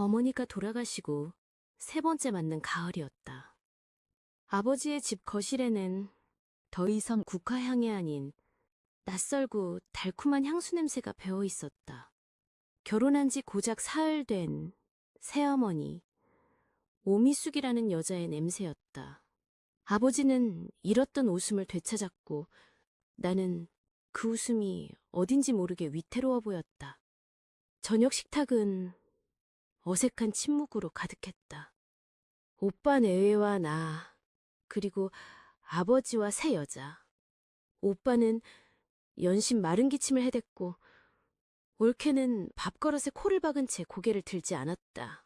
어머니가 돌아가시고 세 번째 맞는 가을이었다. 아버지의 집 거실에는 더 이상 국화향이 아닌 낯설고 달콤한 향수 냄새가 배어 있었다. 결혼한 지 고작 사흘 된 새어머니, 오미숙이라는 여자의 냄새였다. 아버지는 잃었던 웃음을 되찾았고 나는 그 웃음이 어딘지 모르게 위태로워 보였다. 저녁 식탁은 어색한 침묵으로 가득했다. 오빠 내외와 나, 그리고 아버지와 새 여자. 오빠는 연신 마른 기침을 해댔고 올케는 밥그릇에 코를 박은 채 고개를 들지 않았다.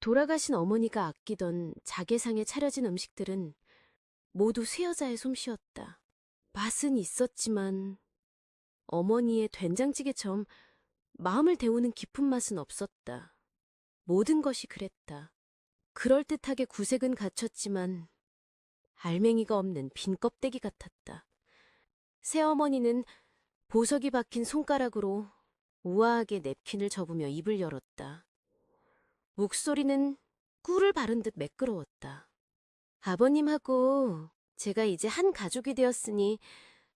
돌아가신 어머니가 아끼던 자개상에 차려진 음식들은 모두 새 여자의 솜씨였다. 맛은 있었지만 어머니의 된장찌개처럼 마음을 데우는 깊은 맛은 없었다. 모든 것이 그랬다. 그럴듯하게 구색은 갖췄지만 알맹이가 없는 빈 껍데기 같았다. 새어머니는 보석이 박힌 손가락으로 우아하게 냅킨을 접으며 입을 열었다. 목소리는 꿀을 바른 듯 매끄러웠다. 아버님하고 제가 이제 한 가족이 되었으니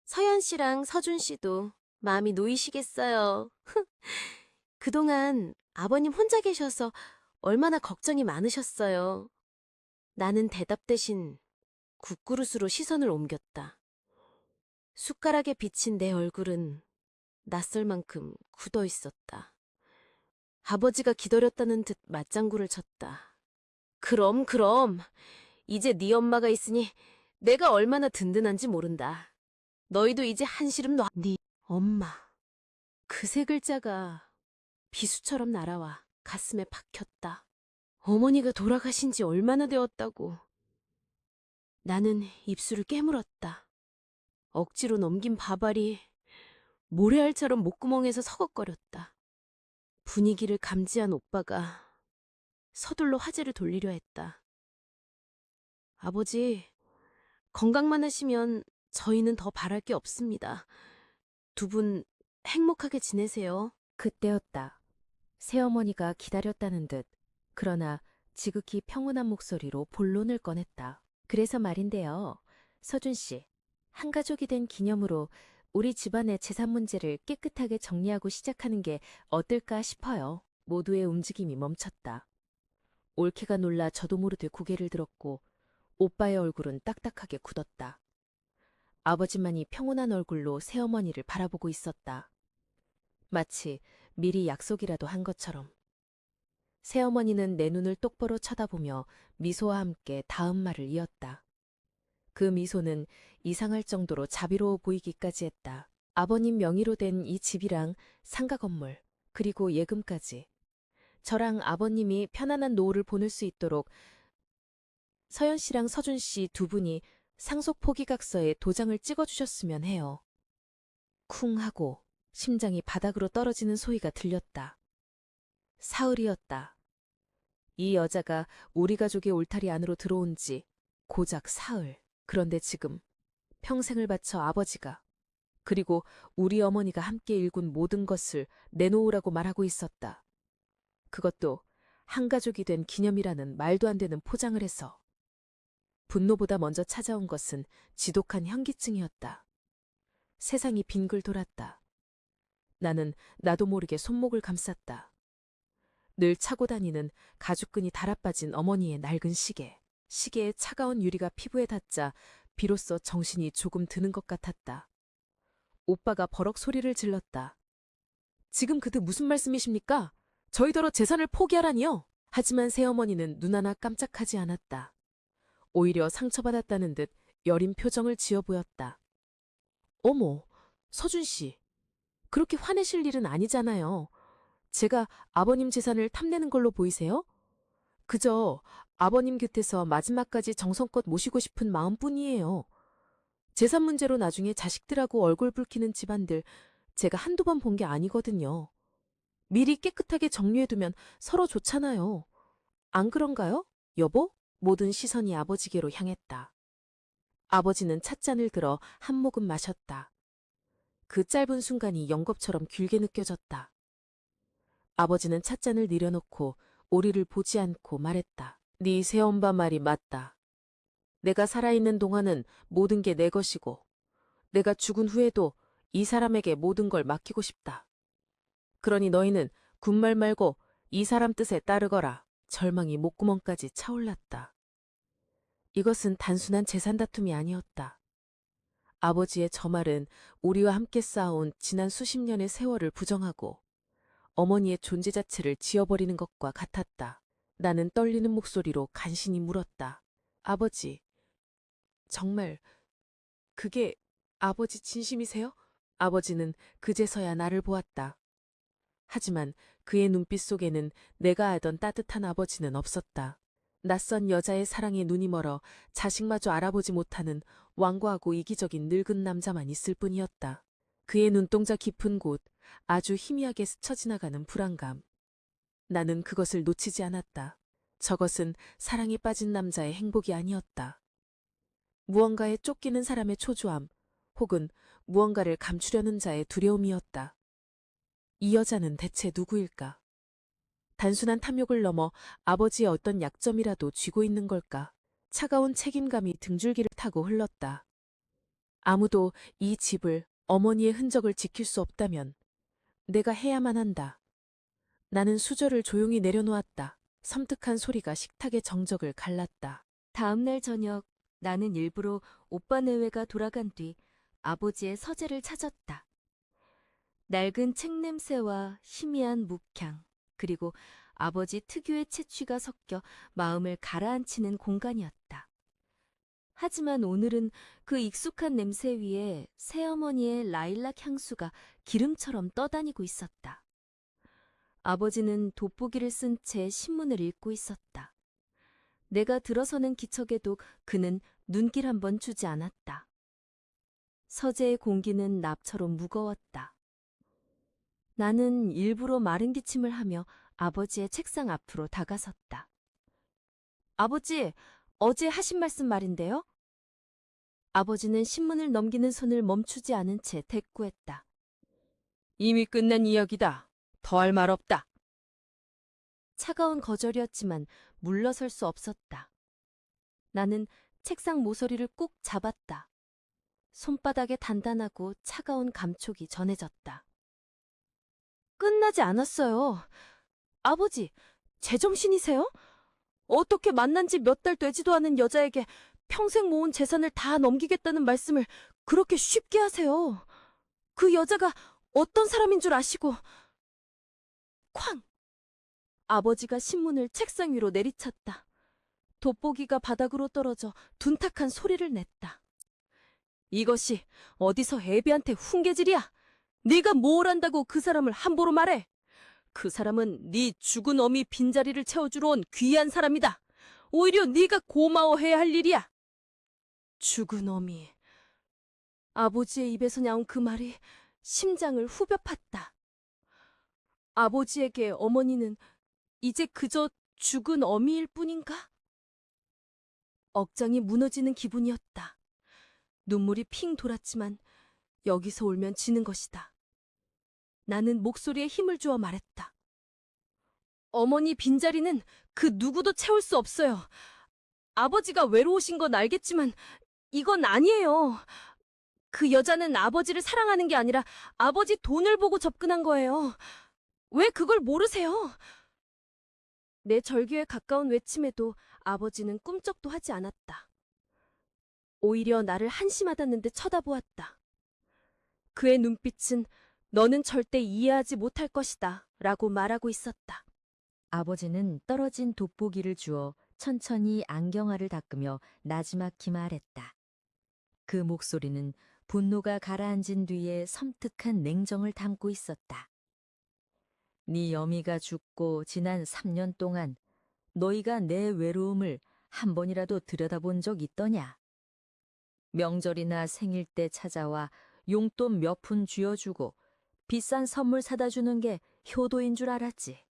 서연 씨랑 서준 씨도 마음이 놓이시겠어요. 그동안 아버님 혼자 계셔서 얼마나 걱정이 많으셨어요. 나는 대답 대신 국그릇으로 시선을 옮겼다. 숟가락에 비친 내 얼굴은 낯설 만큼 굳어 있었다. 아버지가 기다렸다는 듯 맞장구를 쳤다. 그럼 이제 네 엄마가 있으니 내가 얼마나 든든한지 모른다. 너희도 이제 한시름 놔. 네 엄마. 그 세 글자가 비수처럼 날아와 가슴에 박혔다. 어머니가 돌아가신 지 얼마나 되었다고. 나는 입술을 깨물었다. 억지로 넘긴 밥알이 모래알처럼 목구멍에서 서걱거렸다. 분위기를 감지한 오빠가 서둘러 화제를 돌리려 했다. 아버지, 건강만 하시면 저희는 더 바랄 게 없습니다. 두 분 행복하게 지내세요. 그때였다. 새어머니가 기다렸다는 듯, 그러나 지극히 평온한 목소리로 본론을 꺼냈다. 그래서 말인데요. 서준 씨, 한 가족이 된 기념으로 우리 집안의 재산 문제를 깨끗하게 정리하고 시작하는 게 어떨까 싶어요. 모두의 움직임이 멈췄다. 올케가 놀라 저도 모르게 고개를 들었고 오빠의 얼굴은 딱딱하게 굳었다. 아버지만이 평온한 얼굴로 새어머니를 바라보고 있었다. 마치 미리 약속이라도 한 것처럼. 새어머니는 내 눈을 똑바로 쳐다보며 미소와 함께 다음 말을 이었다. 그 미소는 이상할 정도로 자비로워 보이기까지 했다. 아버님 명의로 된 이 집이랑 상가 건물, 그리고 예금까지. 저랑 아버님이 편안한 노후를 보낼 수 있도록 서연 씨랑 서준 씨 두 분이 상속 포기각서에 도장을 찍어주셨으면 해요. 쿵 하고 심장이 바닥으로 떨어지는 소리가 들렸다. 사흘이었다. 이 여자가 우리 가족의 울타리 안으로 들어온 지 고작 사흘. 그런데 지금 평생을 바쳐 아버지가 그리고 우리 어머니가 함께 일군 모든 것을 내놓으라고 말하고 있었다. 그것도 한 가족이 된 기념이라는 말도 안 되는 포장을 해서. 분노보다 먼저 찾아온 것은 지독한 현기증이었다. 세상이 빙글 돌았다. 나는 나도 모르게 손목을 감쌌다. 늘 차고 다니는 가죽끈이 달아빠진 어머니의 낡은 시계. 시계의 차가운 유리가 피부에 닿자 비로소 정신이 조금 드는 것 같았다. 오빠가 버럭 소리를 질렀다. 지금 그때 무슨 말씀이십니까? 저희더러 재산을 포기하라니요? 하지만 새어머니는 눈 하나 깜짝하지 않았다. 오히려 상처받았다는 듯 여린 표정을 지어 보였다. 어머, 서준 씨. 그렇게 화내실 일은 아니잖아요. 제가 아버님 재산을 탐내는 걸로 보이세요? 그저 아버님 곁에서 마지막까지 정성껏 모시고 싶은 마음뿐이에요. 재산 문제로 나중에 자식들하고 얼굴 붉히는 집안들 제가 한두 번 본 게 아니거든요. 미리 깨끗하게 정리해두면 서로 좋잖아요. 안 그런가요, 여보? 모든 시선이 아버지께로 향했다. 아버지는 찻잔을 들어 한 모금 마셨다. 그 짧은 순간이 영겁처럼 길게 느껴졌다. 아버지는 찻잔을 내려놓고 오리를 보지 않고 말했다. 네 새엄마 말이 맞다. 내가 살아있는 동안은 모든 게 내 것이고 내가 죽은 후에도 이 사람에게 모든 걸 맡기고 싶다. 그러니 너희는 군말 말고 이 사람 뜻에 따르거라. 절망이 목구멍까지 차올랐다. 이것은 단순한 재산 다툼이 아니었다. 아버지의 저 말은 우리와 함께 쌓아온 지난 수십 년의 세월을 부정하고 어머니의 존재 자체를 지워버리는 것과 같았다. 나는 떨리는 목소리로 간신히 물었다. 아버지, 정말 그게 아버지 진심이세요? 아버지는 그제서야 나를 보았다. 하지만 그의 눈빛 속에는 내가 알던 따뜻한 아버지는 없었다. 낯선 여자의 사랑에 눈이 멀어 자식마저 알아보지 못하는 완고하고 이기적인 늙은 남자만 있을 뿐이었다. 그의 눈동자 깊은 곳, 아주 희미하게 스쳐 지나가는 불안감. 나는 그것을 놓치지 않았다. 저것은 사랑에 빠진 남자의 행복이 아니었다. 무언가에 쫓기는 사람의 초조함, 혹은 무언가를 감추려는 자의 두려움이었다. 이 여자는 대체 누구일까? 단순한 탐욕을 넘어 아버지의 어떤 약점이라도 쥐고 있는 걸까? 차가운 책임감이 등줄기를 타고 흘렀다. 아무도 이 집을, 어머니의 흔적을 지킬 수 없다면 내가 해야만 한다. 나는 수저를 조용히 내려놓았다. 섬뜩한 소리가 식탁의 정적을 갈랐다. 다음 날 저녁 나는 일부러 오빠 내외가 돌아간 뒤 아버지의 서재를 찾았다. 낡은 책 냄새와 희미한 묵향, 그리고 아버지 특유의 채취가 섞여 마음을 가라앉히는 공간이었다. 하지만 오늘은 그 익숙한 냄새 위에 새어머니의 라일락 향수가 기름처럼 떠다니고 있었다. 아버지는 돋보기를 쓴 채 신문을 읽고 있었다. 내가 들어서는 기척에도 그는 눈길 한 번 주지 않았다. 서재의 공기는 납처럼 무거웠다. 나는 일부러 마른 기침을 하며 아버지의 책상 앞으로 다가섰다. 아버지, 어제 하신 말씀 말인데요? 아버지는 신문을 넘기는 손을 멈추지 않은 채 대꾸했다. 이미 끝난 이야기다. 더할 말 없다. 차가운 거절이었지만 물러설 수 없었다. 나는 책상 모서리를 꾹 잡았다. 손바닥에 단단하고 차가운 감촉이 전해졌다. 끝나지 않았어요. 아버지, 제정신이세요? 어떻게 만난 지 몇 달 되지도 않은 여자에게 평생 모은 재산을 다 넘기겠다는 말씀을 그렇게 쉽게 하세요? 그 여자가 어떤 사람인 줄 아시고... 쾅! 아버지가 신문을 책상 위로 내리쳤다. 돋보기가 바닥으로 떨어져 둔탁한 소리를 냈다. 이것이 어디서 애비한테 훈계질이야? 네가 뭘 안다고 그 사람을 함부로 말해? 그 사람은 네 죽은 어미 빈자리를 채워주러 온 귀한 사람이다. 오히려 네가 고마워해야 할 일이야. 죽은 어미. 아버지의 입에서 나온 그 말이 심장을 후벼 팠다. 아버지에게 어머니는 이제 그저 죽은 어미일 뿐인가? 억장이 무너지는 기분이었다. 눈물이 핑 돌았지만 여기서 울면 지는 것이다. 나는 목소리에 힘을 주어 말했다. 어머니 빈자리는 그 누구도 채울 수 없어요. 아버지가 외로우신 건 알겠지만 이건 아니에요. 그 여자는 아버지를 사랑하는 게 아니라 아버지 돈을 보고 접근한 거예요. 왜 그걸 모르세요? 내 절규에 가까운 외침에도 아버지는 꿈쩍도 하지 않았다. 오히려 나를 한심하다는 듯 쳐다보았다. 그의 눈빛은 너는 절대 이해하지 못할 것이다 라고 말하고 있었다. 아버지는 떨어진 돋보기를 주어 천천히 안경알을 닦으며 나지막히 말했다. 그 목소리는 분노가 가라앉은 뒤에 섬뜩한 냉정을 담고 있었다. 네 어미가 죽고 지난 3년 동안 너희가 내 외로움을 한 번이라도 들여다본 적 있더냐? 명절이나 생일 때 찾아와 용돈 몇 푼 쥐어주고 비싼 선물 사다 주는 게 효도인 줄 알았지.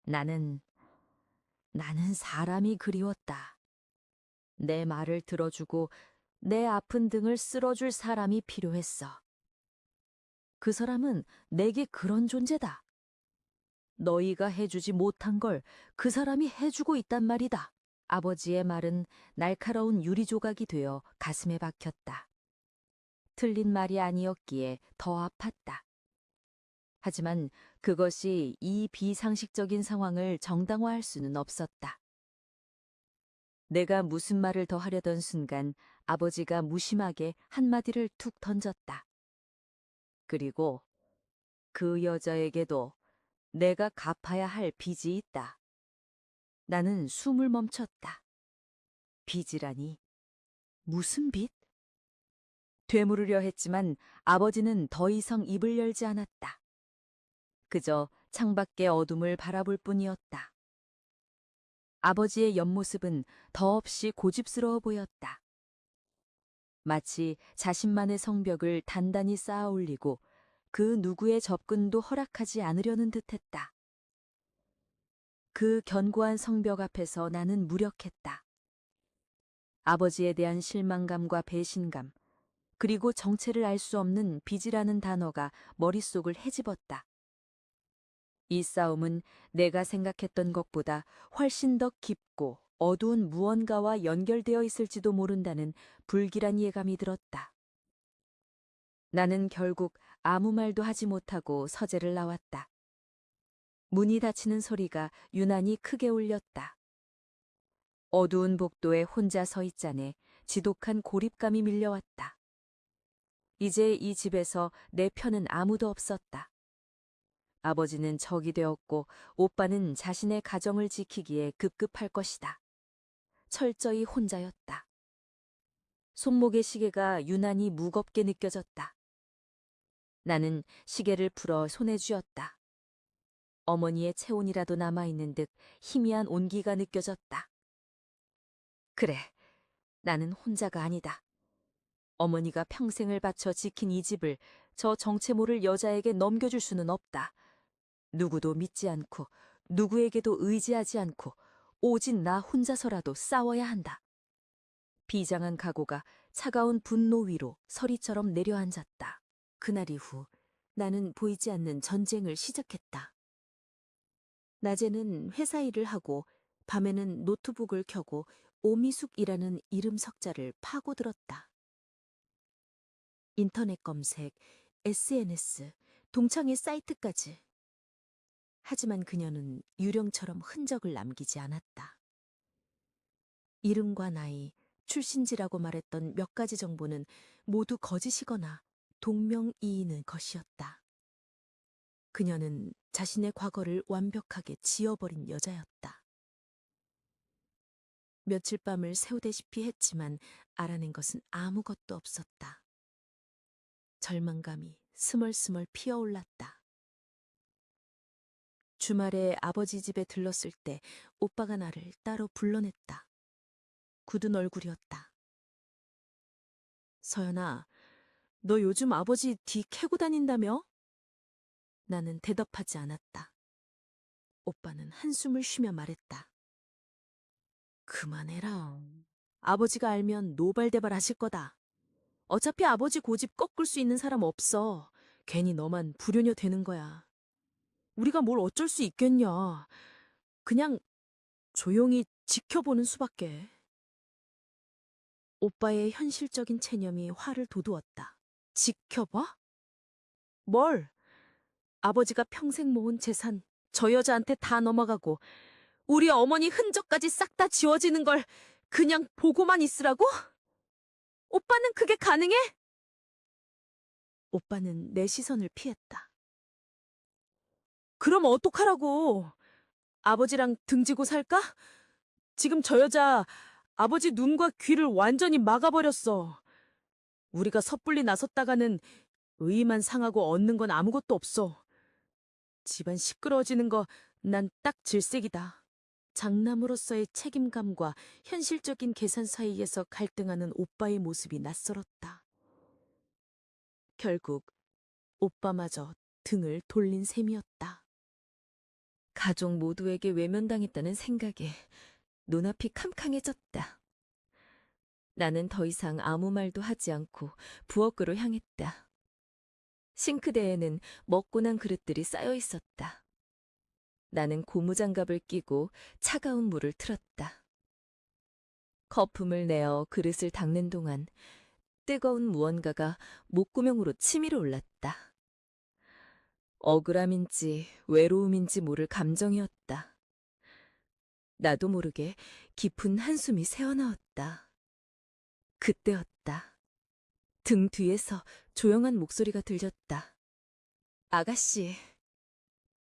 나는 사람이 그리웠다. 내 말을 들어주고 내 아픈 등을 쓸어줄 사람이 필요했어. 그 사람은 내게 그런 존재다. 너희가 해주지 못한 걸 그 사람이 해주고 있단 말이다. 아버지의 말은 날카로운 유리 조각이 되어 가슴에 박혔다. 틀린 말이 아니었기에 더 아팠다. 하지만 그것이 이 비상식적인 상황을 정당화할 수는 없었다. 내가 무슨 말을 더 하려던 순간 아버지가 무심하게 한마디를 툭 던졌다. 그리고 그 여자에게도 내가 갚아야 할 빚이 있다. 나는 숨을 멈췄다. 빚이라니? 무슨 빚? 되물으려 했지만 아버지는 더 이상 입을 열지 않았다. 그저 창밖의 어둠을 바라볼 뿐이었다. 아버지의 옆모습은 더없이 고집스러워 보였다. 마치 자신만의 성벽을 단단히 쌓아 올리고 그 누구의 접근도 허락하지 않으려는 듯했다. 그 견고한 성벽 앞에서 나는 무력했다. 아버지에 대한 실망감과 배신감, 그리고 정체를 알 수 없는 빚이라는 단어가 머릿속을 헤집었다. 이 싸움은 내가 생각했던 것보다 훨씬 더 깊고 어두운 무언가와 연결되어 있을지도 모른다는 불길한 예감이 들었다. 나는 결국 아무 말도 하지 못하고 서재를 나왔다. 문이 닫히는 소리가 유난히 크게 울렸다. 어두운 복도에 혼자 서 있자네 지독한 고립감이 밀려왔다. 이제 이 집에서 내 편은 아무도 없었다. 아버지는 적이 되었고 오빠는 자신의 가정을 지키기에 급급할 것이다. 철저히 혼자였다. 손목의 시계가 유난히 무겁게 느껴졌다. 나는 시계를 풀어 손에 쥐었다. 어머니의 체온이라도 남아있는 듯 희미한 온기가 느껴졌다. 그래, 나는 혼자가 아니다. 어머니가 평생을 바쳐 지킨 이 집을 저 정체 모를 여자에게 넘겨줄 수는 없다. 누구도 믿지 않고 누구에게도 의지하지 않고 오직 나 혼자서라도 싸워야 한다. 비장한 각오가 차가운 분노 위로 서리처럼 내려앉았다. 그날 이후 나는 보이지 않는 전쟁을 시작했다. 낮에는 회사 일을 하고 밤에는 노트북을 켜고 오미숙이라는 이름 석자를 파고들었다. 인터넷 검색, SNS, 동창회 사이트까지. 하지만 그녀는 유령처럼 흔적을 남기지 않았다. 이름과 나이, 출신지라고 말했던 몇 가지 정보는 모두 거짓이거나 동명이인의 것이었다. 그녀는 자신의 과거를 완벽하게 지워버린 여자였다. 며칠 밤을 새우대시피 했지만 알아낸 것은 아무것도 없었다. 절망감이 스멀스멀 피어올랐다. 주말에 아버지 집에 들렀을 때 오빠가 나를 따로 불러냈다. 굳은 얼굴이었다. 서연아, 너 요즘 아버지 뒤 캐고 다닌다며? 나는 대답하지 않았다. 오빠는 한숨을 쉬며 말했다. 그만해라. 아버지가 알면 노발대발 하실 거다. 어차피 아버지 고집 꺾을 수 있는 사람 없어. 괜히 너만 불효녀 되는 거야. 우리가 뭘 어쩔 수 있겠냐. 그냥 조용히 지켜보는 수밖에. 오빠의 현실적인 체념이 화를 돋우었다. 지켜봐? 뭘? 아버지가 평생 모은 재산 저 여자한테 다 넘어가고 우리 어머니 흔적까지 싹 다 지워지는 걸 그냥 보고만 있으라고? 오빠는 그게 가능해? 오빠는 내 시선을 피했다. 그럼 어떡하라고? 아버지랑 등지고 살까? 지금 저 여자 아버지 눈과 귀를 완전히 막아버렸어. 우리가 섣불리 나섰다가는 의의만 상하고 얻는 건 아무것도 없어. 집안 시끄러워지는 거 난 딱 질색이다. 장남으로서의 책임감과 현실적인 계산 사이에서 갈등하는 오빠의 모습이 낯설었다. 결국 오빠마저 등을 돌린 셈이었다. 가족 모두에게 외면당했다는 생각에 눈앞이 캄캄해졌다. 나는 더 이상 아무 말도 하지 않고 부엌으로 향했다. 싱크대에는 먹고 난 그릇들이 쌓여 있었다. 나는 고무장갑을 끼고 차가운 물을 틀었다. 거품을 내어 그릇을 닦는 동안 뜨거운 무언가가 목구멍으로 치밀어 올랐다. 억울함인지 외로움인지 모를 감정이었다. 나도 모르게 깊은 한숨이 새어나왔다. 그때였다. 등 뒤에서 조용한 목소리가 들렸다. 아가씨.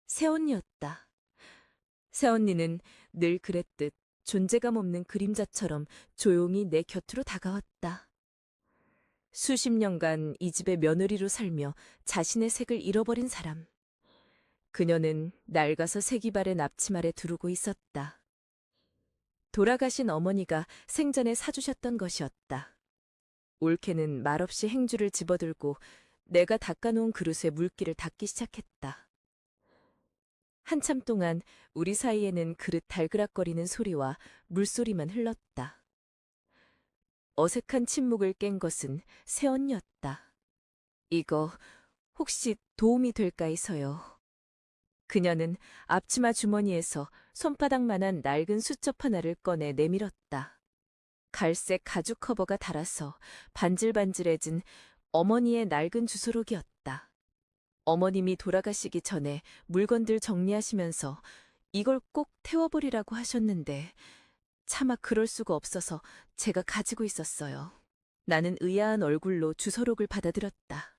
새언니였다. 새언니는 늘 그랬듯 존재감 없는 그림자처럼 조용히 내 곁으로 다가왔다. 수십 년간 이 집의 며느리로 살며 자신의 색을 잃어버린 사람. 그녀는 낡아서 색이 바랜 앞치마를 두르고 있었다. 돌아가신 어머니가 생전에 사주셨던 것이었다. 올케는 말없이 행주를 집어들고 내가 닦아놓은 그릇에 물기를 닦기 시작했다. 한참 동안 우리 사이에는 그릇 달그락거리는 소리와 물소리만 흘렀다. 어색한 침묵을 깬 것은 새언니였다. 이거 혹시 도움이 될까 해서요. 그녀는 앞치마 주머니에서 손바닥만한 낡은 수첩 하나를 꺼내 내밀었다. 갈색 가죽 커버가 달아서 반질반질해진 어머니의 낡은 주소록이었다. 어머님이 돌아가시기 전에 물건들 정리하시면서 이걸 꼭 태워버리라고 하셨는데 차마 그럴 수가 없어서 제가 가지고 있었어요. 나는 의아한 얼굴로 주소록을 받아들였다.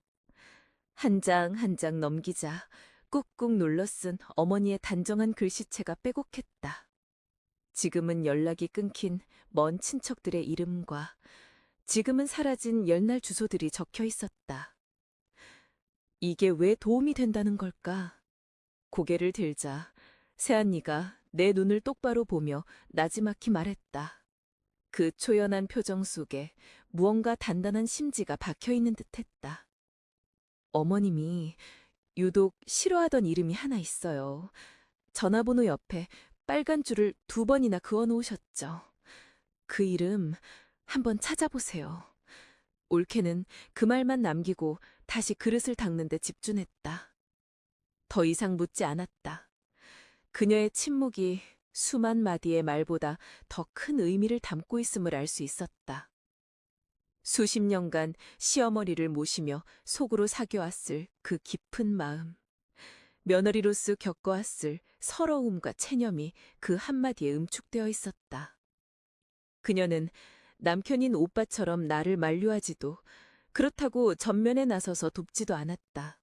한 장 한 장 넘기자 꾹꾹 눌러 쓴 어머니의 단정한 글씨체가 빼곡했다. 지금은 연락이 끊긴 먼 친척들의 이름과 지금은 사라진 옛날 주소들이 적혀 있었다. 이게 왜 도움이 된다는 걸까? 고개를 들자 새언니가 내 눈을 똑바로 보며 나지막히 말했다. 그 초연한 표정 속에 무언가 단단한 심지가 박혀 있는 듯했다. 어머님이 유독 싫어하던 이름이 하나 있어요. 전화번호 옆에 빨간 줄을 2번이나 그어 놓으셨죠. 그 이름 한번 찾아보세요. 올케는 그 말만 남기고 다시 그릇을 닦는 데 집중했다. 더 이상 묻지 않았다. 그녀의 침묵이 수만 마디의 말보다 더 큰 의미를 담고 있음을 알 수 있었다. 수십 년간 시어머니를 모시며 속으로 사귀어왔을 그 깊은 마음. 며느리로서 겪어왔을 서러움과 체념이 그 한마디에 음축되어 있었다. 그녀는 남편인 오빠처럼 나를 만류하지도 그렇다고 전면에 나서서 돕지도 않았다.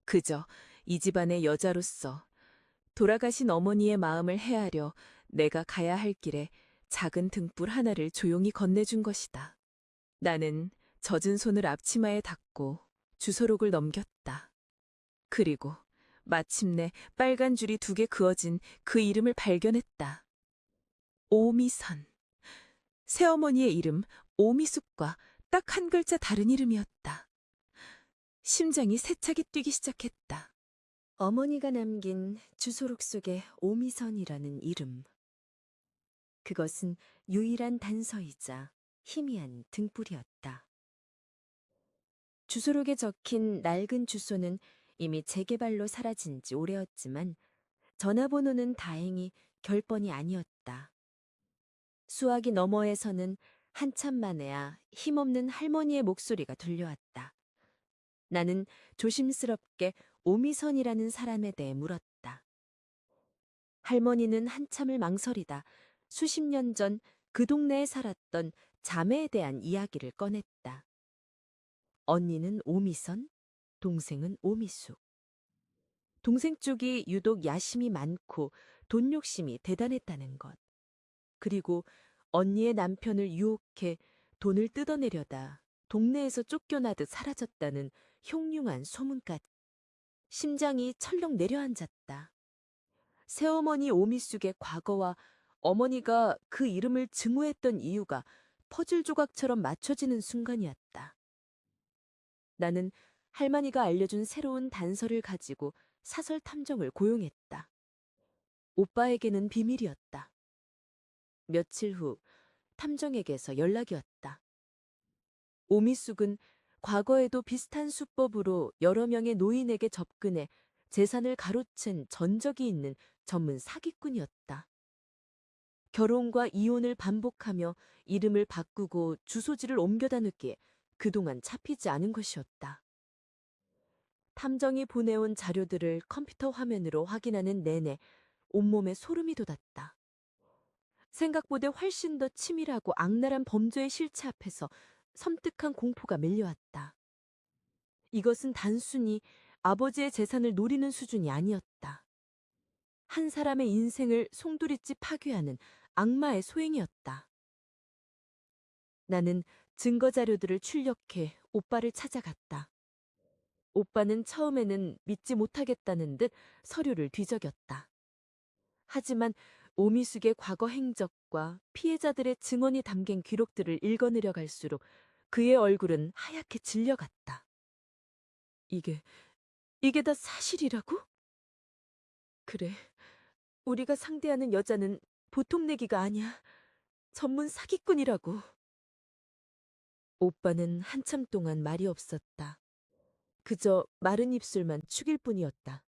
그저 이 집안의 여자로서 돌아가신 어머니의 마음을 헤아려 내가 가야 할 길에 작은 등불 하나를 조용히 건네준 것이다. 나는 젖은 손을 앞치마에 닿고 주소록을 넘겼다. 그리고 마침내 빨간 줄이 2개 그어진 그 이름을 발견했다. 오미선. 새어머니의 이름 오미숙과 딱 한 글자 다른 이름이었다. 심장이 세차게 뛰기 시작했다. 어머니가 남긴 주소록 속에 오미선이라는 이름. 그것은 유일한 단서이자 희미한 등불이었다. 주소록에 적힌 낡은 주소는 이미 재개발로 사라진 지 오래였지만 전화번호는 다행히 결번이 아니었다. 수화기 너머에서는 한참 만에야 힘없는 할머니의 목소리가 들려왔다. 나는 조심스럽게 오미선이라는 사람에 대해 물었다. 할머니는 한참을 망설이다 수십 년 전 그 동네에 살았던 자매에 대한 이야기를 꺼냈다. 언니는 오미선, 동생은 오미숙. 동생 쪽이 유독 야심이 많고 돈 욕심이 대단했다는 것. 그리고 언니의 남편을 유혹해 돈을 뜯어내려다 동네에서 쫓겨나듯 사라졌다는 흉흉한 소문까지. 심장이 철렁 내려앉았다. 새어머니 오미숙의 과거와 어머니가 그 이름을 증오했던 이유가 퍼즐 조각처럼 맞춰지는 순간이었다. 나는 할머니가 알려준 새로운 단서를 가지고 사설 탐정을 고용했다. 오빠에게는 비밀이었다. 며칠 후 탐정에게서 연락이 왔다. 오미숙은 과거에도 비슷한 수법으로 여러 명의 노인에게 접근해 재산을 가로챈 전적이 있는 전문 사기꾼이었다. 결혼과 이혼을 반복하며 이름을 바꾸고 주소지를 옮겨 다녔기에 그동안 잡히지 않은 것이었다. 탐정이 보내온 자료들을 컴퓨터 화면으로 확인하는 내내 온몸에 소름이 돋았다. 생각보다 훨씬 더 치밀하고 악랄한 범죄의 실체 앞에서 섬뜩한 공포가 밀려왔다. 이것은 단순히 아버지의 재산을 노리는 수준이 아니었다. 한 사람의 인생을 송두리째 파괴하는 악마의 소행이었다. 나는 증거 자료들을 출력해 오빠를 찾아갔다. 오빠는 처음에는 믿지 못하겠다는 듯 서류를 뒤적였다. 하지만 오미숙의 과거 행적과 피해자들의 증언이 담긴 기록들을 읽어내려 갈수록 그의 얼굴은 하얗게 질려갔다. 이게 다 사실이라고? 그래, 우리가 상대하는 여자는 보통 내기가 아니야. 전문 사기꾼이라고. 오빠는 한참 동안 말이 없었다. 그저 마른 입술만 축일 뿐이었다.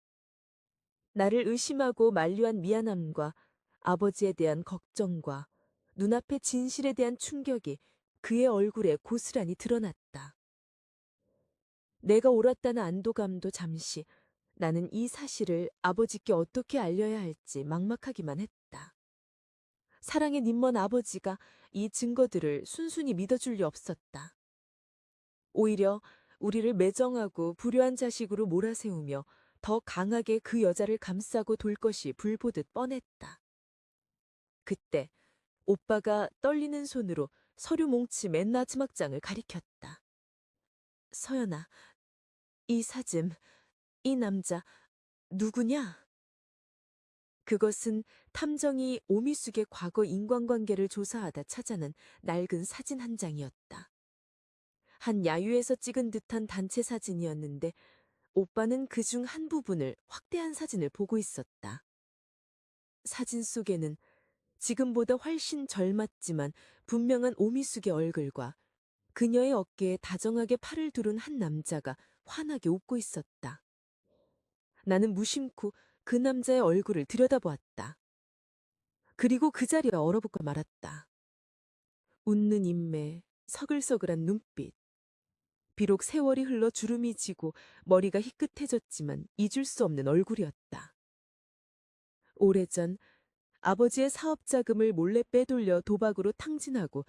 나를 의심하고 만류한 미안함과 아버지에 대한 걱정과 눈앞의 진실에 대한 충격이 그의 얼굴에 고스란히 드러났다. 내가 옳았다는 안도감도 잠시 나는 이 사실을 아버지께 어떻게 알려야 할지 막막하기만 했다. 사랑의 님먼 아버지가 이 증거들을 순순히 믿어줄 리 없었다. 오히려 우리를 매정하고 불효한 자식으로 몰아세우며 더 강하게 그 여자를 감싸고 돌 것이 불보듯 뻔했다. 그때 오빠가 떨리는 손으로 서류 몽치 맨 마지막 장을 가리켰다. 서연아, 이 사진, 이 남자 누구냐? 그것은 탐정이 오미숙의 과거 인간관계를 조사하다 찾아낸 낡은 사진 한 장이었다. 한 야유에서 찍은 듯한 단체 사진이었는데 오빠는 그중 한 부분을 확대한 사진을 보고 있었다. 사진 속에는 지금보다 훨씬 젊었지만 분명한 오미숙의 얼굴과 그녀의 어깨에 다정하게 팔을 두른 한 남자가 환하게 웃고 있었다. 나는 무심코 그 남자의 얼굴을 들여다보았다. 그리고 그 자리에 얼어붙고 말았다. 웃는 인매, 서글서글한 눈빛. 비록 세월이 흘러 주름이 지고 머리가 희끗해졌지만 잊을 수 없는 얼굴이었다. 오래전 아버지의 사업 자금을 몰래 빼돌려 도박으로 탕진하고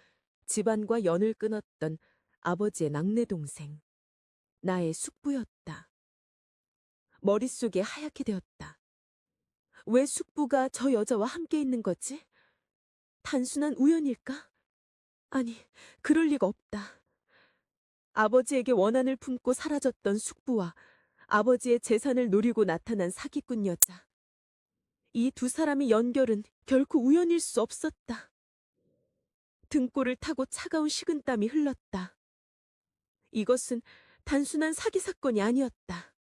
집안과 연을 끊었던 아버지의 낙내 동생. 나의 숙부였다. 머릿속이 하얗게 되었다. 왜 숙부가 저 여자와 함께 있는 거지? 단순한 우연일까? 아니, 그럴 리가 없다. 아버지에게 원한을 품고 사라졌던 숙부와 아버지의 재산을 노리고 나타난 사기꾼 여자. 이 두 사람의 연결은 결코 우연일 수 없었다. 등골을 타고 차가운 식은땀이 흘렀다. 이것은 단순한 사기 사건이 아니었다.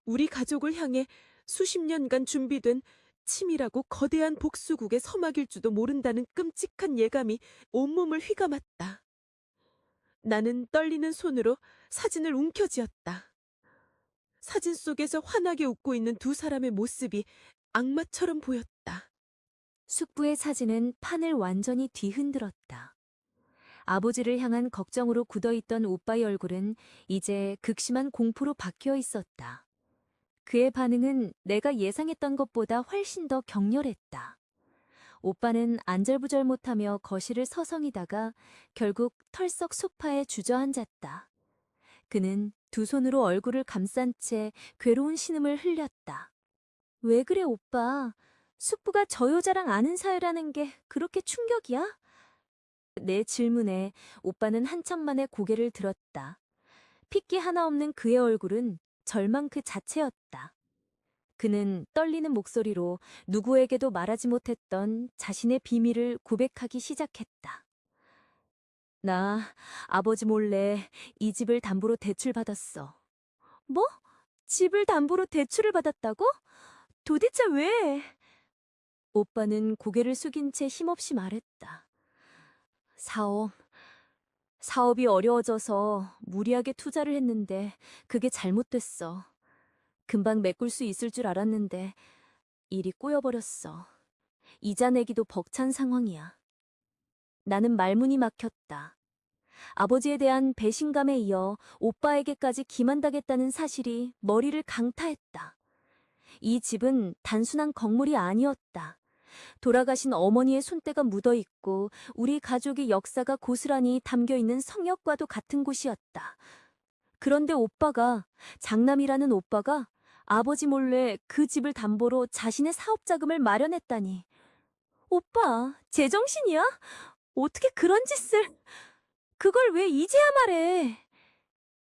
우리 가족을 향해 수십 년간 준비된 치밀하고 거대한 복수국의 서막일지도 모른다는 끔찍한 예감이 온몸을 휘감았다. 나는 떨리는 손으로 사진을 움켜쥐었다. 사진 속에서 환하게 웃고 있는 두 사람의 모습이 악마처럼 보였다. 숙부의 사진은 판을 완전히 뒤흔들었다. 아버지를 향한 걱정으로 굳어있던 오빠의 얼굴은 이제 극심한 공포로 바뀌어 있었다. 그의 반응은 내가 예상했던 것보다 훨씬 더 격렬했다. 오빠는 안절부절 못하며 거실을 서성이다가 결국 털썩 소파에 주저앉았다. 그는 두 손으로 얼굴을 감싼 채 괴로운 신음을 흘렸다. 왜 그래, 오빠? 숙부가 저 여자랑 아는 사이라는 게 그렇게 충격이야? 내 질문에 오빠는 한참 만에 고개를 들었다. 핏기 하나 없는 그의 얼굴은 절망 그 자체였다. 그는 떨리는 목소리로 누구에게도 말하지 못했던 자신의 비밀을 고백하기 시작했다. 나 아버지 몰래 이 집을 담보로 대출받았어. 뭐? 집을 담보로 대출을 받았다고? 도대체 왜? 오빠는 고개를 숙인 채 힘없이 말했다. 사업이 어려워져서 무리하게 투자를 했는데 그게 잘못됐어. 금방 메꿀 수 있을 줄 알았는데 일이 꼬여버렸어. 이자 내기도 벅찬 상황이야. 나는 말문이 막혔다. 아버지에 대한 배신감에 이어 오빠에게까지 기만당했다는 사실이 머리를 강타했다. 이 집은 단순한 건물이 아니었다. 돌아가신 어머니의 손때가 묻어 있고 우리 가족의 역사가 고스란히 담겨 있는 성역과도 같은 곳이었다. 그런데 장남이라는 오빠가 아버지 몰래 그 집을 담보로 자신의 사업 자금을 마련했다니. 오빠, 제정신이야? 어떻게 그런 짓을... 그걸 왜 이제야 말해?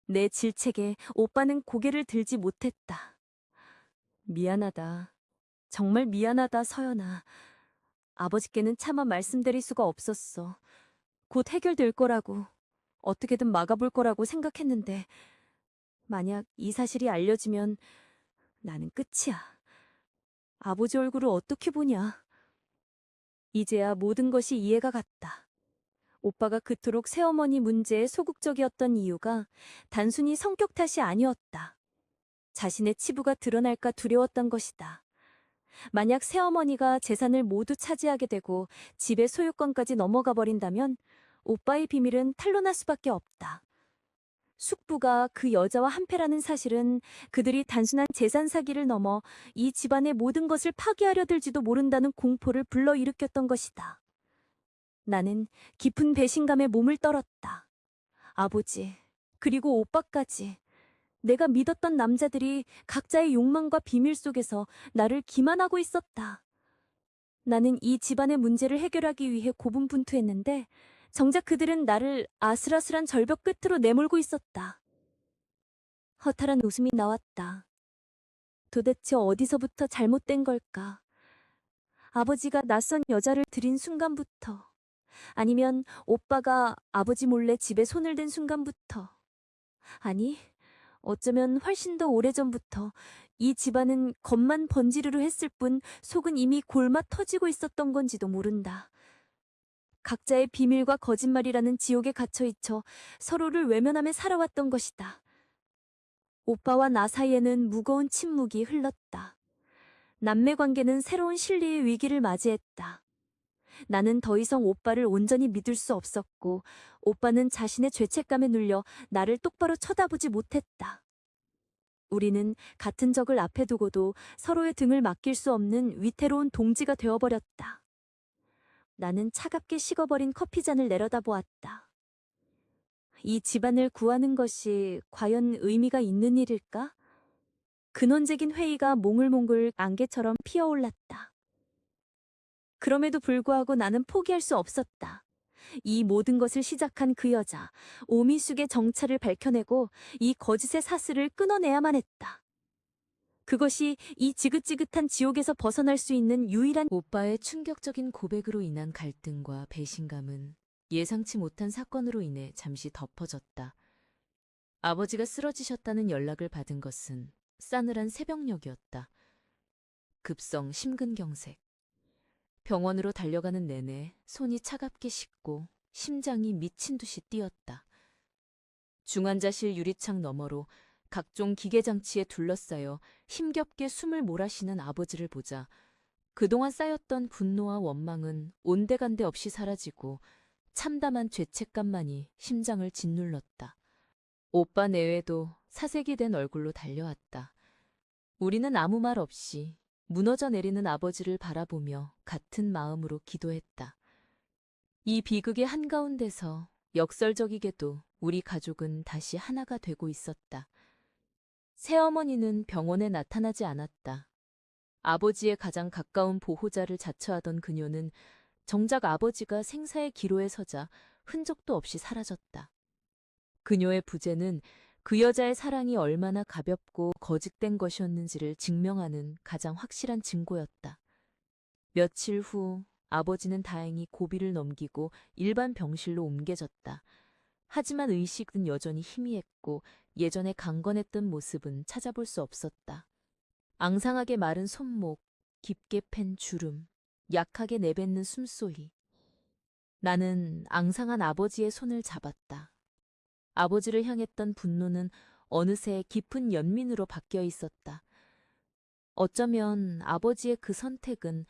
내 질책에 오빠는 고개를 들지 못했다. 미안하다. 정말 미안하다, 서연아. 아버지께는 차마 말씀드릴 수가 없었어. 곧 해결될 거라고, 어떻게든 막아볼 거라고 생각했는데, 만약 이 사실이 알려지면 나는 끝이야. 아버지 얼굴을 어떻게 보냐. 이제야 모든 것이 이해가 갔다. 오빠가 그토록 새어머니 문제에 소극적이었던 이유가 단순히 성격 탓이 아니었다. 자신의 치부가 드러날까 두려웠던 것이다. 만약 새어머니가 재산을 모두 차지하게 되고 집의 소유권까지 넘어가 버린다면 오빠의 비밀은 탄로날 수밖에 없다. 숙부가 그 여자와 한패라는 사실은 그들이 단순한 재산 사기를 넘어 이 집안의 모든 것을 파괴하려 들지도 모른다는 공포를 불러일으켰던 것이다. 나는 깊은 배신감에 몸을 떨었다. 아버지, 그리고 오빠까지. 내가 믿었던 남자들이 각자의 욕망과 비밀 속에서 나를 기만하고 있었다. 나는 이 집안의 문제를 해결하기 위해 고군분투했는데 정작 그들은 나를 아슬아슬한 절벽 끝으로 내몰고 있었다. 허탈한 웃음이 나왔다. 도대체 어디서부터 잘못된 걸까? 아버지가 낯선 여자를 들인 순간부터, 아니면 오빠가 아버지 몰래 집에 손을 댄 순간부터, 아니, 어쩌면 훨씬 더 오래전부터 이 집안은 겉만 번지르르 했을 뿐 속은 이미 골마 터지고 있었던 건지도 모른다. 각자의 비밀과 거짓말이라는 지옥에 갇혀 있어 서로를 외면하며 살아왔던 것이다. 오빠와 나 사이에는 무거운 침묵이 흘렀다. 남매 관계는 새로운 신리의 위기를 맞이했다. 나는 더 이상 오빠를 온전히 믿을 수 없었고, 오빠는 자신의 죄책감에 눌려 나를 똑바로 쳐다보지 못했다. 우리는 같은 적을 앞에 두고도 서로의 등을 맡길 수 없는 위태로운 동지가 되어버렸다. 나는 차갑게 식어버린 커피잔을 내려다보았다. 이 집안을 구하는 것이 과연 의미가 있는 일일까? 근원적인 회의가 몽글몽글 안개처럼 피어올랐다. 그럼에도 불구하고 나는 포기할 수 없었다. 이 모든 것을 시작한 그 여자, 오미숙의 정체를 밝혀내고 이 거짓의 사슬을 끊어내야만 했다. 그것이 이 지긋지긋한 지옥에서 벗어날 수 있는 유일한... 오빠의 충격적인 고백으로 인한 갈등과 배신감은 예상치 못한 사건으로 인해 잠시 덮어졌다. 아버지가 쓰러지셨다는 연락을 받은 것은 싸늘한 새벽녘이었다. 급성 심근경색. 병원으로 달려가는 내내 손이 차갑게 식고 심장이 미친 듯이 뛰었다. 중환자실 유리창 너머로 각종 기계장치에 둘러싸여 힘겹게 숨을 몰아쉬는 아버지를 보자 그동안 쌓였던 분노와 원망은 온데간데 없이 사라지고 참담한 죄책감만이 심장을 짓눌렀다. 오빠 내외도 사색이 된 얼굴로 달려왔다. 우리는 아무 말 없이 무너져 내리는 아버지를 바라보며 같은 마음으로 기도했다. 이 비극의 한가운데서 역설적이게도 우리 가족은 다시 하나가 되고 있었다. 새어머니는 병원에 나타나지 않았다. 아버지의 가장 가까운 보호자를 자처하던 그녀는 정작 아버지가 생사의 기로에 서자 흔적도 없이 사라졌다. 그녀의 부재는 그 여자의 사랑이 얼마나 가볍고 거짓된 것이었는지를 증명하는 가장 확실한 증거였다. 며칠 후 아버지는 다행히 고비를 넘기고 일반 병실로 옮겨졌다. 하지만 의식은 여전히 희미했고 예전에 강건했던 모습은 찾아볼 수 없었다. 앙상하게 마른 손목, 깊게 팬 주름, 약하게 내뱉는 숨소리. 나는 앙상한 아버지의 손을 잡았다. 아버지를 향했던 분노는 어느새 깊은 연민으로 바뀌어 있었다. 어쩌면 아버지의 그 선택은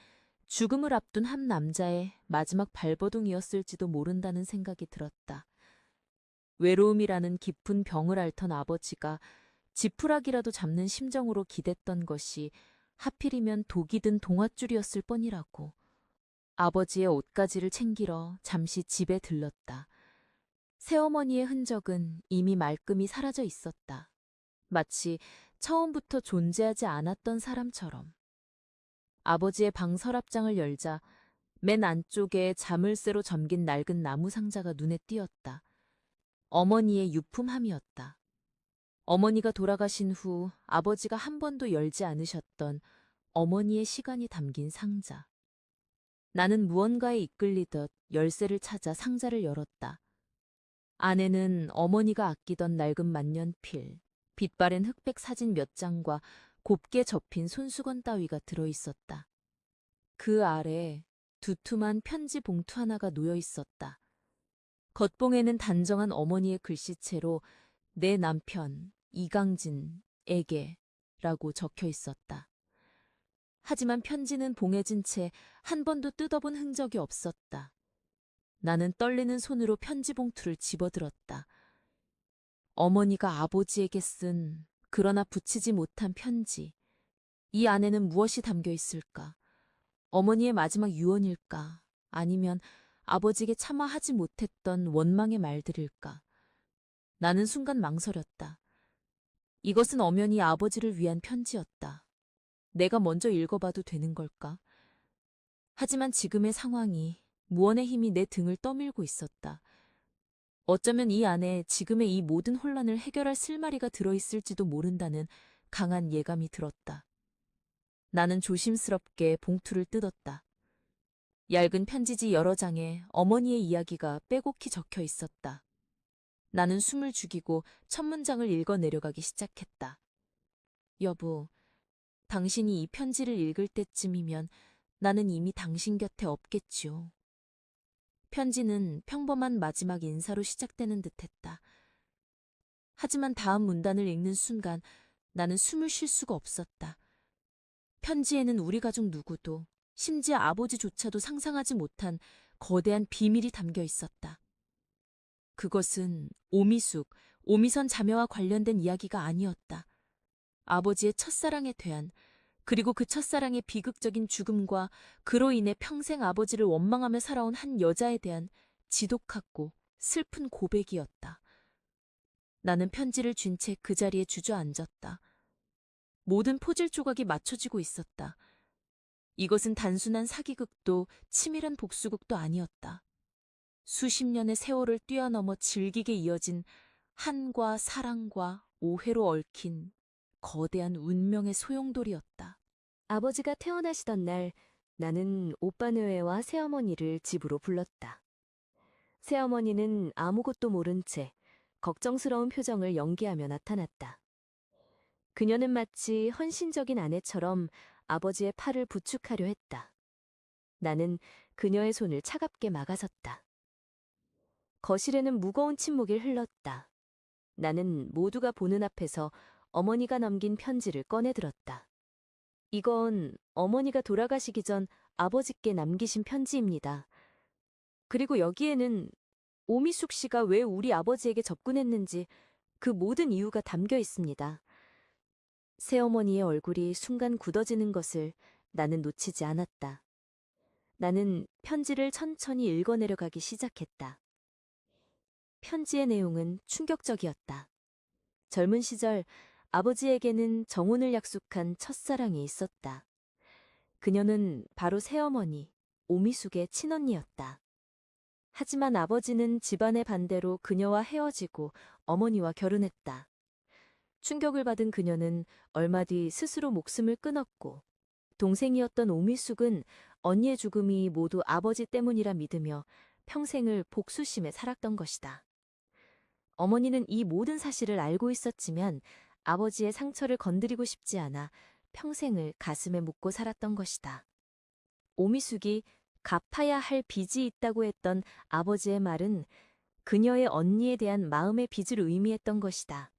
죽음을 앞둔 한 남자의 마지막 발버둥이었을지도 모른다는 생각이 들었다. 외로움이라는 깊은 병을 앓던 아버지가 지푸라기라도 잡는 심정으로 기댔던 것이 하필이면 독이 든 동아줄이었을 뻔이라고. 아버지의 옷가지를 챙기러 잠시 집에 들렀다. 새어머니의 흔적은 이미 말끔히 사라져 있었다. 마치 처음부터 존재하지 않았던 사람처럼. 아버지의 방 서랍장을 열자 맨 안쪽에 자물쇠로 잠긴 낡은 나무 상자가 눈에 띄었다. 어머니의 유품함이었다. 어머니가 돌아가신 후 아버지가 한 번도 열지 않으셨던 어머니의 시간이 담긴 상자. 나는 무언가에 이끌리듯 열쇠를 찾아 상자를 열었다. 안에는 어머니가 아끼던 낡은 만년필, 빛바랜 흑백 사진 몇 장과 곱게 접힌 손수건 따위가 들어 있었다. 그 아래 두툼한 편지 봉투 하나가 놓여 있었다. 겉봉에는 단정한 어머니의 글씨체로 내 남편 이강진에게라고 적혀 있었다. 하지만 편지는 봉해진 채 한 번도 뜯어본 흔적이 없었다. 나는 떨리는 손으로 편지 봉투를 집어들었다. 어머니가 아버지에게 쓴 그러나 붙이지 못한 편지. 이 안에는 무엇이 담겨 있을까? 어머니의 마지막 유언일까? 아니면 아버지에게 차마 하지 못했던 원망의 말들일까? 나는 순간 망설였다. 이것은 엄연히 아버지를 위한 편지였다. 내가 먼저 읽어봐도 되는 걸까? 하지만 지금의 상황이 무언의 힘이 내 등을 떠밀고 있었다. 어쩌면 이 안에 지금의 이 모든 혼란을 해결할 실마리가 들어있을지도 모른다는 강한 예감이 들었다. 나는 조심스럽게 봉투를 뜯었다. 얇은 편지지 여러 장에 어머니의 이야기가 빼곡히 적혀 있었다. 나는 숨을 죽이고 첫 문장을 읽어 내려가기 시작했다. 여보, 당신이 이 편지를 읽을 때쯤이면 나는 이미 당신 곁에 없겠지요. 편지는 평범한 마지막 인사로 시작되는 듯했다. 하지만 다음 문단을 읽는 순간 나는 숨을 쉴 수가 없었다. 편지에는 우리 가족 누구도, 심지어 아버지조차도 상상하지 못한 거대한 비밀이 담겨 있었다. 그것은 오미선 자매와 관련된 이야기가 아니었다. 아버지의 첫사랑에 대한, 그리고 그 첫사랑의 비극적인 죽음과 그로 인해 평생 아버지를 원망하며 살아온 한 여자에 대한 지독하고 슬픈 고백이었다. 나는 편지를 쥔 채 그 자리에 주저앉았다. 모든 포질 조각이 맞춰지고 있었다. 이것은 단순한 사기극도 치밀한 복수극도 아니었다. 수십 년의 세월을 뛰어넘어 질기게 이어진 한과 사랑과 오해로 얽힌 거대한 운명의 소용돌이였다. 아버지가 태어나시던 날 나는 오빠네외와 새어머니를 집으로 불렀다. 새어머니는 아무것도 모른 채 걱정스러운 표정을 연기하며 나타났다. 그녀는 마치 헌신적인 아내처럼 아버지의 팔을 부축하려 했다. 나는 그녀의 손을 차갑게 막아섰다. 거실에는 무거운 침묵이 흘렀다. 나는 모두가 보는 앞에서 어머니가 남긴 편지를 꺼내들었다. 이건 어머니가 돌아가시기 전 아버지께 남기신 편지입니다. 그리고 여기에는 오미숙 씨가 왜 우리 아버지에게 접근했는지 그 모든 이유가 담겨 있습니다. 새어머니의 얼굴이 순간 굳어지는 것을 나는 놓치지 않았다. 나는 편지를 천천히 읽어내려가기 시작했다. 편지의 내용은 충격적이었다. 젊은 시절 아버지에게는 정혼을 약속한 첫사랑이 있었다. 그녀는 바로 새어머니, 오미숙의 친언니였다. 하지만 아버지는 집안의 반대로 그녀와 헤어지고 어머니와 결혼했다. 충격을 받은 그녀는 얼마 뒤 스스로 목숨을 끊었고 동생이었던 오미숙은 언니의 죽음이 모두 아버지 때문이라 믿으며 평생을 복수심에 살았던 것이다. 어머니는 이 모든 사실을 알고 있었지만 아버지의 상처를 건드리고 싶지 않아 평생을 가슴에 묻고 살았던 것이다. 오미숙이 갚아야 할 빚이 있다고 했던 아버지의 말은 그녀의 언니에 대한 마음의 빚을 의미했던 것이다.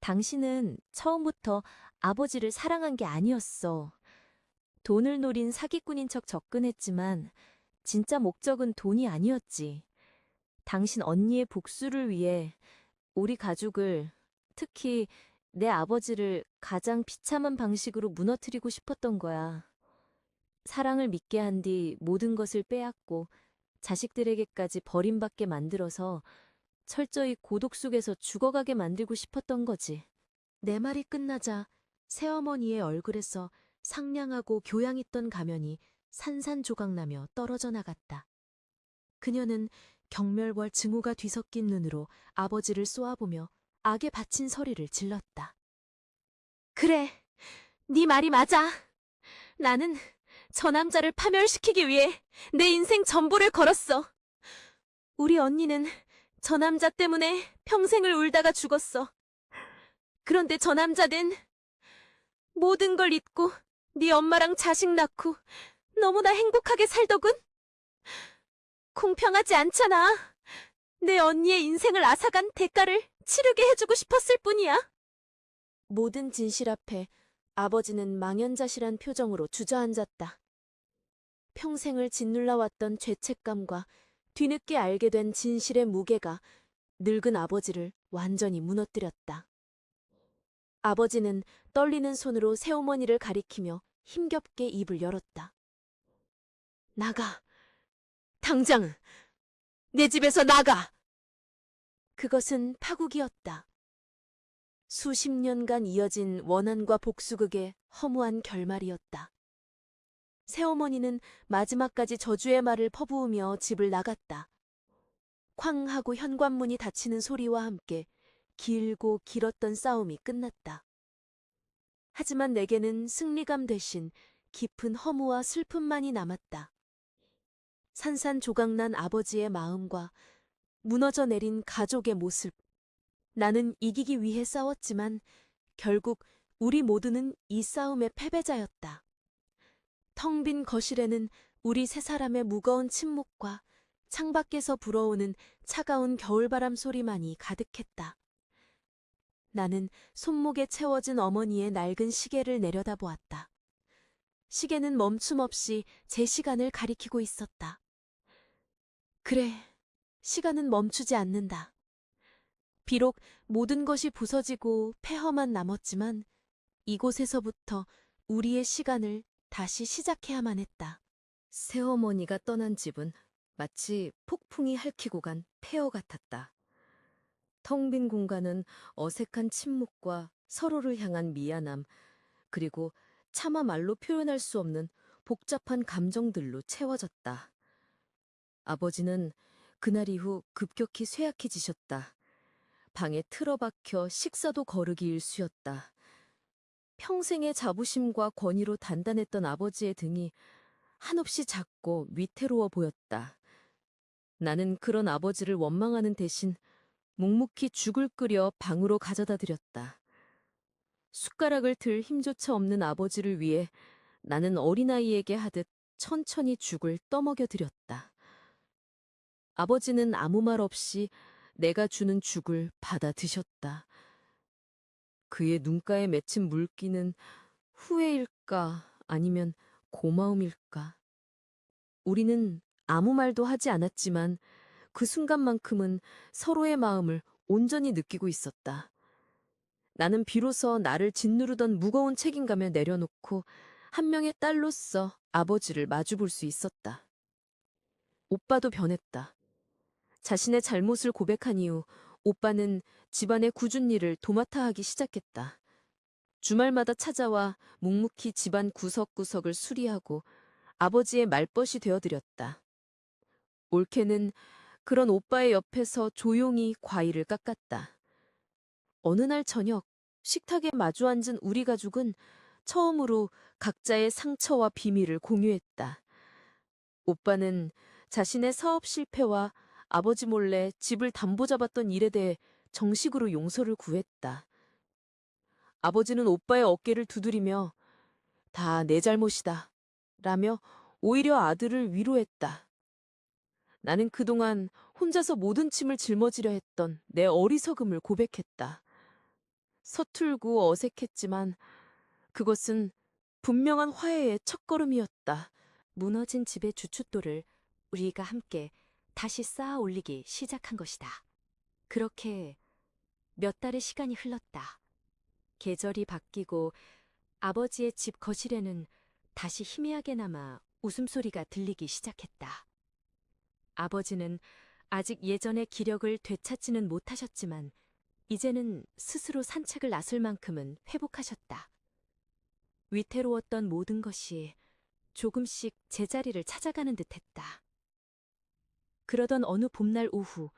당신은 처음부터 아버지를 사랑한 게 아니었어. 돈을 노린 사기꾼인 척 접근했지만 진짜 목적은 돈이 아니었지. 당신 언니의 복수를 위해 우리 가족을, 특히 내 아버지를 가장 비참한 방식으로 무너뜨리고 싶었던 거야. 사랑을 믿게 한 뒤 모든 것을 빼앗고 자식들에게까지 버림받게 만들어서 철저히 고독 속에서 죽어가게 만들고 싶었던 거지. 내 말이 끝나자 새어머니의 얼굴에서 상냥하고 교양 있던 가면이 산산조각나며 떨어져 나갔다. 그녀는 경멸과 증오가 뒤섞인 눈으로 아버지를 쏘아보며 악에 바친 소리를 질렀다. 그래, 네 말이 맞아. 나는 저 남자를 파멸시키기 위해 내 인생 전부를 걸었어. 우리 언니는 저 남자 때문에 평생을 울다가 죽었어. 그런데 저 남자는 모든 걸 잊고 네 엄마랑 자식 낳고 너무나 행복하게 살더군. 공평하지 않잖아. 내 언니의 인생을 앗아간 대가를 치르게 해주고 싶었을 뿐이야. 모든 진실 앞에 아버지는 망연자실한 표정으로 주저앉았다. 평생을 짓눌러왔던 죄책감과 뒤늦게 알게 된 진실의 무게가 늙은 아버지를 완전히 무너뜨렸다. 아버지는 떨리는 손으로 새어머니를 가리키며 힘겹게 입을 열었다. 나가. 당장 내 집에서 나가. 그것은 파국이었다. 수십 년간 이어진 원한과 복수극의 허무한 결말이었다. 새어머니는 마지막까지 저주의 말을 퍼부으며 집을 나갔다. 쾅 하고 현관문이 닫히는 소리와 함께 길고 길었던 싸움이 끝났다. 하지만 내게는 승리감 대신 깊은 허무와 슬픔만이 남았다. 산산조각난 아버지의 마음과 무너져 내린 가족의 모습. 나는 이기기 위해 싸웠지만 결국 우리 모두는 이 싸움의 패배자였다. 텅 빈 거실에는 우리 세 사람의 무거운 침묵과 창밖에서 불어오는 차가운 겨울바람 소리만이 가득했다. 나는 손목에 채워진 어머니의 낡은 시계를 내려다보았다. 시계는 멈춤 없이 제 시간을 가리키고 있었다. 그래, 시간은 멈추지 않는다. 비록 모든 것이 부서지고 폐허만 남았지만 이곳에서부터 우리의 시간을 다시 시작해야만 했다. 새어머니가 떠난 집은 마치 폭풍이 핥히고 간 폐허 같았다. 텅 빈 공간은 어색한 침묵과 서로를 향한 미안함, 그리고 차마 말로 표현할 수 없는 복잡한 감정들로 채워졌다. 아버지는 그날 이후 급격히 쇠약해지셨다. 방에 틀어박혀 식사도 거르기 일쑤였다. 평생의 자부심과 권위로 단단했던 아버지의 등이 한없이 작고 위태로워 보였다. 나는 그런 아버지를 원망하는 대신 묵묵히 죽을 끓여 방으로 가져다 드렸다. 숟가락을 들 힘조차 없는 아버지를 위해 나는 어린아이에게 하듯 천천히 죽을 떠먹여 드렸다. 아버지는 아무 말 없이 내가 주는 죽을 받아 드셨다. 그의 눈가에 맺힌 물기는 후회일까 아니면 고마움일까? 우리는 아무 말도 하지 않았지만 그 순간만큼은 서로의 마음을 온전히 느끼고 있었다. 나는 비로소 나를 짓누르던 무거운 책임감을 내려놓고 한 명의 딸로서 아버지를 마주볼 수 있었다. 오빠도 변했다. 자신의 잘못을 고백한 이후 오빠는 집안의 굳은 일을 도맡아 하기 시작했다. 주말마다 찾아와 묵묵히 집안 구석구석을 수리하고 아버지의 말벗이 되어드렸다. 올케는 그런 오빠의 옆에서 조용히 과일을 깎았다. 어느 날 저녁 식탁에 마주 앉은 우리 가족은 처음으로 각자의 상처와 비밀을 공유했다. 오빠는 자신의 사업 실패와 아버지 몰래 집을 담보 잡았던 일에 대해 정식으로 용서를 구했다. 아버지는 오빠의 어깨를 두드리며 다 내 잘못이다 라며 오히려 아들을 위로했다. 나는 그동안 혼자서 모든 짐을 짊어지려 했던 내 어리석음을 고백했다. 서툴고 어색했지만 그것은 분명한 화해의 첫걸음이었다. 무너진 집의 주춧돌을 우리가 함께 다시 쌓아 올리기 시작한 것이다. 그렇게 몇 달의 시간이 흘렀다. 계절이 바뀌고 아버지의 집 거실에는 다시 희미하게나마 웃음소리가 들리기 시작했다. 아버지는 아직 예전의 기력을 되찾지는 못하셨지만 이제는 스스로 산책을 나설 만큼은 회복하셨다. 위태로웠던 모든 것이 조금씩 제자리를 찾아가는 듯했다. 그러던 어느 봄날 오후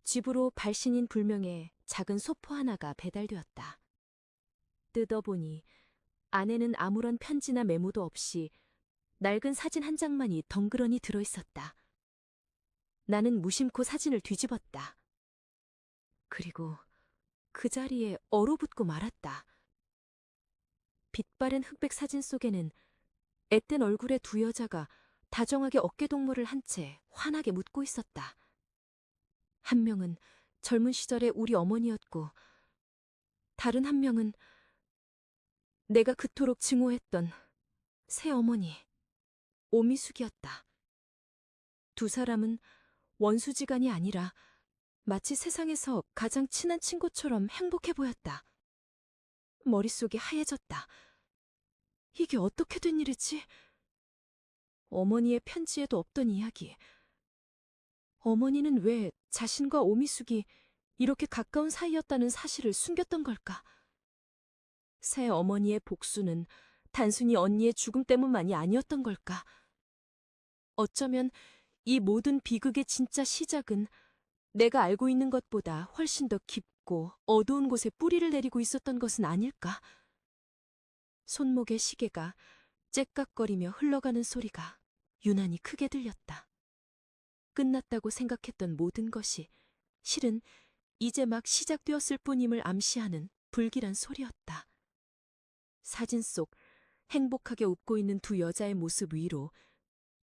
집으로 발신인 불명의 작은 소포 하나가 배달되었다. 뜯어보니 안에는 아무런 편지나 메모도 없이 낡은 사진 한 장만이 덩그러니 들어있었다. 나는 무심코 사진을 뒤집었다. 그리고 그 자리에 얼어붙고 말았다. 빛바랜 흑백 사진 속에는 앳된 얼굴의 두 여자가 다정하게 어깨동무를 한 채 환하게 묻고 있었다. 한 명은 젊은 시절의 우리 어머니였고 다른 한 명은 내가 그토록 증오했던 새어머니 오미숙이었다. 두 사람은 원수지간이 아니라 마치 세상에서 가장 친한 친구처럼 행복해 보였다. 머릿속이 하얘졌다. 이게 어떻게 된 일이지? 어머니의 편지에도 없던 이야기. 어머니는 왜 자신과 오미숙이 이렇게 가까운 사이였다는 사실을 숨겼던 걸까? 새 어머니의 복수는 단순히 언니의 죽음 때문만이 아니었던 걸까? 어쩌면 이 모든 비극의 진짜 시작은 내가 알고 있는 것보다 훨씬 더 깊고 어두운 곳에 뿌리를 내리고 있었던 것은 아닐까? 손목의 시계가 째깍거리며 흘러가는 소리가 유난히 크게 들렸다. 끝났다고 생각했던 모든 것이 실은 이제 막 시작되었을 뿐임을 암시하는 불길한 소리였다. 사진 속 행복하게 웃고 있는 두 여자의 모습 위로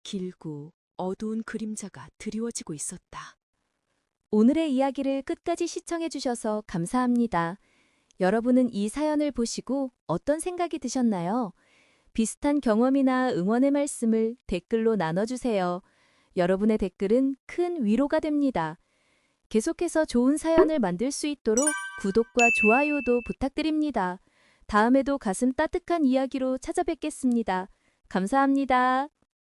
길고 어두운 그림자가 드리워지고 있었다. 오늘의 이야기를 끝까지 시청해 주셔서 감사합니다. 여러분은 이 사연을 보시고 어떤 생각이 드셨나요? 비슷한 경험이나 응원의 말씀을 댓글로 나눠주세요. 여러분의 댓글은 큰 위로가 됩니다. 계속해서 좋은 사연을 만들 수 있도록 구독과 좋아요도 부탁드립니다. 다음에도 가슴 따뜻한 이야기로 찾아뵙겠습니다. 감사합니다.